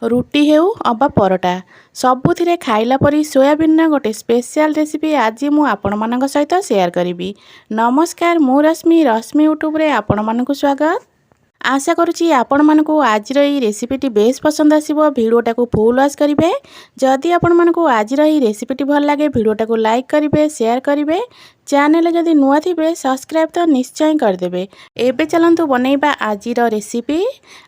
ରୁଟି ହେଉ ଅବା ପରଟା ସବୁଥିରେ ଖାଇଲା ପରି ସୋୟାବିନ୍ର ଗୋଟେ ସ୍ପେଶିଆଲ ରେସିପି ଆଜି ମୁଁ ଆପଣମାନଙ୍କ ସହିତ ସେୟାର କରିବି। ନମସ୍କାର, ମୁଁ ରଶ୍ମି ୟୁଟ୍ୟୁବରେ ଆପଣମାନଙ୍କୁ ସ୍ୱାଗତ। आशा करुँची आपण मानक आज रेसिपीटी बेस पसंद आसो। भिडियोटा को फुल वाच करेंगे। जदि आपण मानक आज रेसिपीटी भल लगे भिडियोटा को लाइक करेंगे, शेयर करेंगे। चैनल जदि नुआ थे सब्सक्राइब तो निश्चय करदे। एबे चलतु बनैबा आज रेसिपी।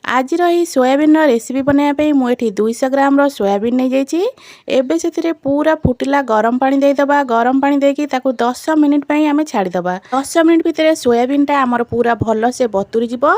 आज सोयाबीन रेसिपी बनवाई मुझे 200 ग्राम सोयाबीन नहीं जाइए। एबे से पूरा फुटिला गरम पानी देदबा। गरम पानी देकी ताकू 10 मिनिट आम छाड़ीदबा। 10 मिनिट भितर सोयाबीनटा आमर पूरा भल से बतुरी जीव।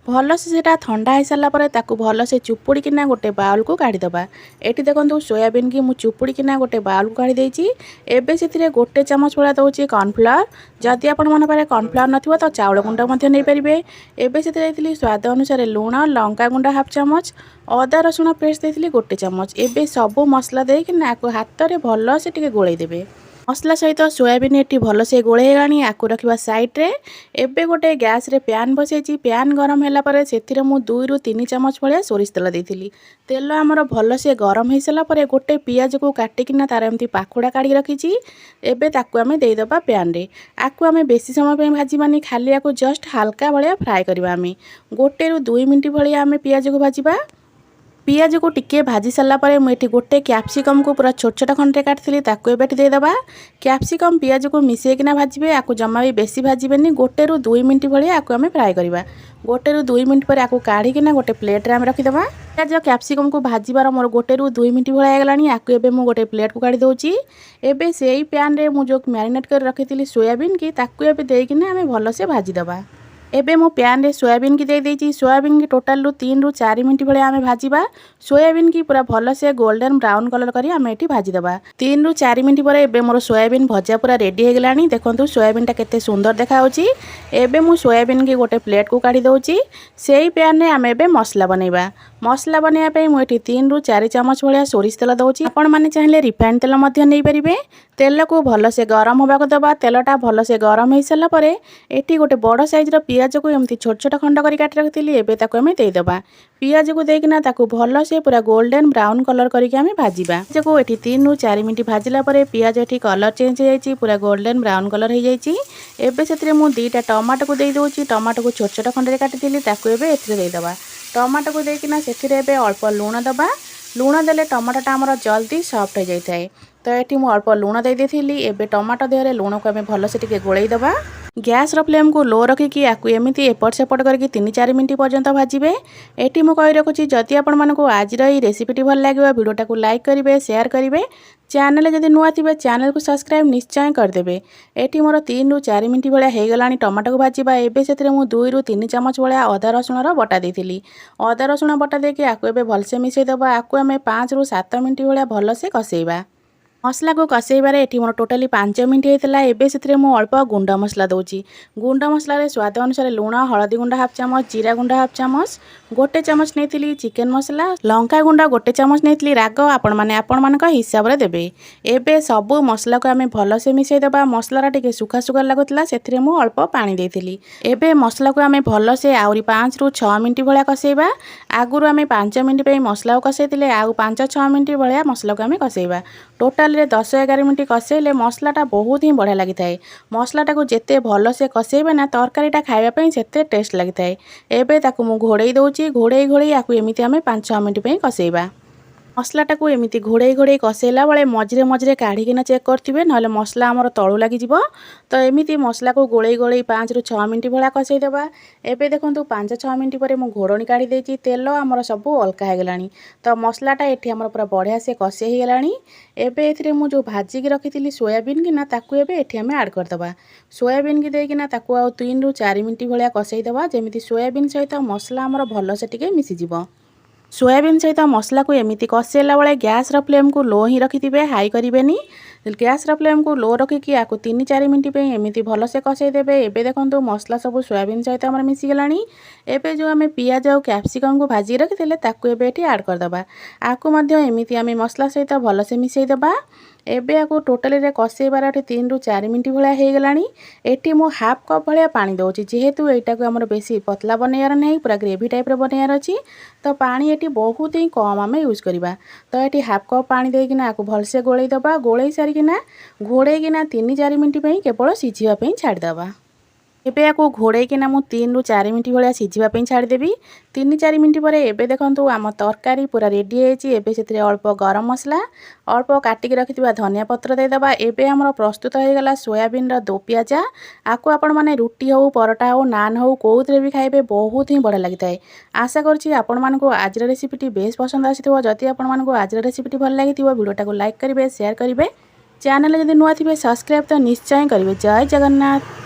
भल से ठंडा हो सारा पर भल से चुपुड़ीकिना गोटे बाउल को काढ़ीदबा। ये देखो सोयाबीन की मुझे चुपुड़ीकिना गोटे बाउल को काढ़ी देछि। एबे से गोटे चामच भला दौची कॉर्नफ्लावर। जदि आपण मन पारे कॉर्नफ्लावर नथिबो तो चाउल गुंड मध्य नहीं पारिबे। एबे से देइथिली स्वाद अनुसार लूण, लंका गुंड हाफ चामच, अदा रसुण पेस्ट देइथिली गोटे चामच। एबे सब मसला देकिना हाथ में भल से टिके गोळेई देबे। मसला सहित सोयाबीन ये भल से गोले गाणी आकु रखा साइड्रे। एबे गोटे गैस रे पैन बसैची। पैन गरम है से 2 रु 3 चामच भाया सोरिष तेल देती। तेल आमर भल से गरम हो सारा पर गोटे पियाज को काटिकिना तार एमती पाखुड़ा काढ़ी रखी। एबे ताकू आमे देदबा पैन रे। आकु आमे बेसी समय पे भाजीबानी, खाली आकु जस्ट हल्का भाया फ्राए करबा। आमे 1 रु 2 मिनिट भाया आमे पियाज को भाजीबा। पियाज को टिके भाजी सारा पर मुझे गोटे कैप्सिकम को पूरा छोट छोट खंडे काटती ताकू एबे देदबा। कैप्सिकम पियाज को मिसेकिना भाजबे। आकु जमा भी बेसी भाजबेनी। 1 रु 2 मिनिट भाया आकु आमे फ्राए करबा। 1 रु 2 मिनिट पर आकु काढ़ीकिना गोटे प्लेट रे आमे रखिदबा। पियाज कैप्सिकम को भाजबार मोर 1 रु 2 मिनिट भाया गलानी। आकु एबे मु गोटे प्लेट को काढ़ी दोची। एबे सेही पैन रे मु जो मैरिनेट कर रखिथिली सोयाबीन की ताकू एबे देकिना आमे भल से भाजीदबा। एबे मो पैन रे सोयाबीन की दे देची। सोयाबीन की टोटाल 3 रु 4 मिनिट भाया आमे भाजीबा। सोयाबीन की पूरा भल से गोल्डन ब्राउन कलर करी आमे एठी भाजीदबा। 3 रु 4 मिनिट पर एबे मोर सोयाबीन भजा पूरा रेडी हो गलानी। देखंतु सोयाबीन टा केते सुंदर देखा होची। एबे मु सोयाबीन की गोटे प्लेट को काढ़ी दोची। सेही पैन रे आमे एबे मसला बनैबा। मसला बनैया पे मु एठी 3 रु 4 चामच भाया सोरिष तेल दोची। आपण माने चाहिले रिफाइंड तेल मध्य नै परिबे। तेल को भल से गरम होबा को दबा। तेलटा भल से गरम हो सारा पर एठी गोटे बड़ साइज रो पियाज को एमती छोट छोट खंड करी काट रखिथिली। एबे ताको आमे देदबा। पियाज को देकिना ताकू भल से पूरा गोल्डन ब्राउन कलर करके आमे भाजीबा। जो एठी 3 रु 4 मिनिट भाजिला पर पियाज एठी कलर चेंज हो जाइछि, पूरा गोल्डन ब्राउन कलर हो जाइछि। एबे सेतरे मु 2टा टमाटो को दे दोछि। टमाटो को छोट छोट खंड रे काटिथिली ताकू एबे एथिरे देदबा। टमाटो को देकिना सेथिरे एबे अल्प लूण दबा। लूण देले टमाटोटा हमर जल्दी सॉफ्ट हो जाई थाए। तो ये मुझे अल्प लुण दे देती। एबे टमाटो देहरे लुण को आम भल से गोलई दबा। गैस फ्लेम को लो रखिकी आकु एमती एपट सेपट करके 3-4 मिनिट पर्यंत भाजबे। एटी मु कहि रखुची जदि आपण मानकु आज रही रेसिपीटी भल लागिबा वीडियोटा को लाइक करेंगे, शेयर करेंगे। चैनल जदि नुआ थे चैनल को सब्सक्राइब निश्चय करदे। एटी मोर 3 रु 4 मिनिट भाया हो गलानी टमाटो को भाजबा। एबे से मु 2 रु 3 चामच भाया अदा रसुण बटा देती। अदा रसुण बटा देके आकु एबे भलसे मिसई दबा। आकु आमे 5 रु 7 मिनिट भाया भल से कसैबा। मसला को कसैबार एठी मोर टोटाली 5 मिनिट होता। एबे से मु अल्प गुंड मसला दोची। गुंड मसला रे स्वाद अनुसार लूण, हलदी गुंड हाफ चामच, जीरा गुंड हाफ चामच, गोटे चामच नहीं चिकेन मसला, लंका गुंड गोटे चामच नहीं। राग आपण मानक हिसाब रे देबे। एबे सबू मसला को आमे भल से मिसई दबा। मसला टिके सुखा सुखा लागुतला सेथिरे मु अल्प पानी देथिली। एबे मसला को आमे भल से आउरी 5 रु 6 मिनिट भाया कसैबा। आगुरु आमे 5 मिनिट पे मसला को कसैतिले। आउ 5-6 मिनिट भाया मसला को आमे कसैबा। टोटाल 10-11 मिनिट कसैले मसलाटा बहुत ही बढ़िया लगी थाए। मसलाटा को जेते भल से कसैबे ना तरकारीटा खाइबा सेते टेस्ट लगी थाए। एबे ताकू मु घोड़ई दोची। घोड़ई आकु एमिति आमे 5-6 मिनिट पे कसैबा। मसलाटा को एमिति घोड़ई कसैला बेले मझे मझे काढ़ीकिना चेक करथिबे, नहले मसला आमर तळु लागि जिवो। तो एमिति मसला को गोळई 5 रु 6 मिनिट भाया कसै देबा। एबे देखंतु 5-6 मिनिट पर मु घोड़णी काढ़ी देछि। तेल आमर सब अलका हो गलानी। तो मसलाटा एठी आमर पूरा बढ़िया से कसै हो गलानी। एबे एथिरे मु जो भाजी की रखिथिली सोयाबीन की ना ताकू एबे एठी आमे ऐड कर दबा। सोयाबीन की देकिना ताकू आ 3 रु 4 मिनिट भाया कसै दबा। जेमिति सोयाबीन सहित मसला आमर भल से टिके मिसी जिवो। सोयाबीन सहित मसला को एमिति कसैला बेले गैस फ्लेम को लो ही रखिथिबे, हाई करिवेनी। गैस फ्लेम को लो रखिकी आकु 3-4 मिनिट पे एमिति भल से कसै देबे। एबे देखंतु मसला सब सोयाबीन सहित हमर मिसी गलानी। एबे जो आमे पियाज और कैप्सिकम को भाजी रखिथिले ताकू एबे एठी ऐड कर दबा। आकु मध्य एमिति आमे मसला सहित भल से मिसई दबा। ଏବେ ୟାକୁ ଟୋଟାलीରେ କଷେଇବାର ଏଠି 3 ରୁ 4 ମିନିଟ୍ ଭଳିଆ ହେଇଗଲାଣି। ଏଠି ମୁଁ ହାଫ୍ କପ୍ ଭଳିଆ ପାଣି ଦେଉଛି, ଯେହେତୁ ଏଇଟାକୁ ଆମର ବେଶୀ ପତଲା ବନେଇବାର ନାହିଁ, ପୁରା ଗ୍ରେଭି ଟାଇପ୍ର ବନେଇବାର ଅଛି। ତ ପାଣି ଏଠି ବହୁତ ହିଁ କମ୍ ଆମେ ୟୁଜ୍ କରିବା। ତ ଏଠି ହାଫ୍ କପ୍ ପାଣି ଦେଇକିନା ୟାକୁ ଭଲସେ ଗୋଳେଇ ଦେବା। ଗୋଳେଇ ସାରିକିନା ଘୋଡ଼େଇକିନା 3-4 ମିନିଟ୍ ପାଇଁ କେବଳ ସିଝିବା ପାଇଁ ଛାଡ଼ିଦେବା। ଏବେ ୟାକୁ ଘୋଡ଼େଇକିନା ମୁଁ 3 ରୁ 4 ମିନିଟ୍ ଭଳିଆ ସିଝିବା ପାଇଁ ଛାଡ଼ିଦେବି। 3-4 ମିନିଟ୍ ପରେ ଏବେ ଦେଖନ୍ତୁ ଆମ ତରକାରୀ ପୁରା ରେଡ଼ି ହେଇଛି। ଏବେ ସେଥିରେ ଅଳ୍ପ ଗରମ ମସଲା, ଅଳ୍ପ କାଟିକି ରଖିଥିବା ଧନିଆ ପତ୍ର ଦେଇଦେବା। ଏବେ ଆମର ପ୍ରସ୍ତୁତ ହୋଇଗଲା ସୋୟାବିନ୍ର ଦୋପ୍ୟାଜା। ଆକୁ ଆପଣମାନେ ରୁଟି ହେଉ, ପରଟା ହେଉ, ନାନ୍ ହେଉ, କେଉଁଥିରେ ବି ଖାଇବେ ବହୁତ ହିଁ ବଢ଼ିଆ ଲାଗିଥାଏ। ଆଶା କରୁଛି ଆପଣମାନଙ୍କୁ ଆଜିର ରେସିପିଟି ବେଶ୍ ପସନ୍ଦ ଆସିଥିବ। ଯଦି ଆପଣମାନଙ୍କୁ ଆଜିର ରେସିପିଟି ଭଲ ଲାଗିଥିବ ଭିଡ଼ିଓଟାକୁ ଲାଇକ୍ କରିବେ, ସେୟାର କରିବେ। ଚ୍ୟାନେଲରେ ଯଦି ନୂଆ ଥିବେ ସବସ୍କ୍ରାଇବ୍ ତ ନିଶ୍ଚୟ କରିବେ। ଜୟ ଜଗନ୍ନାଥ।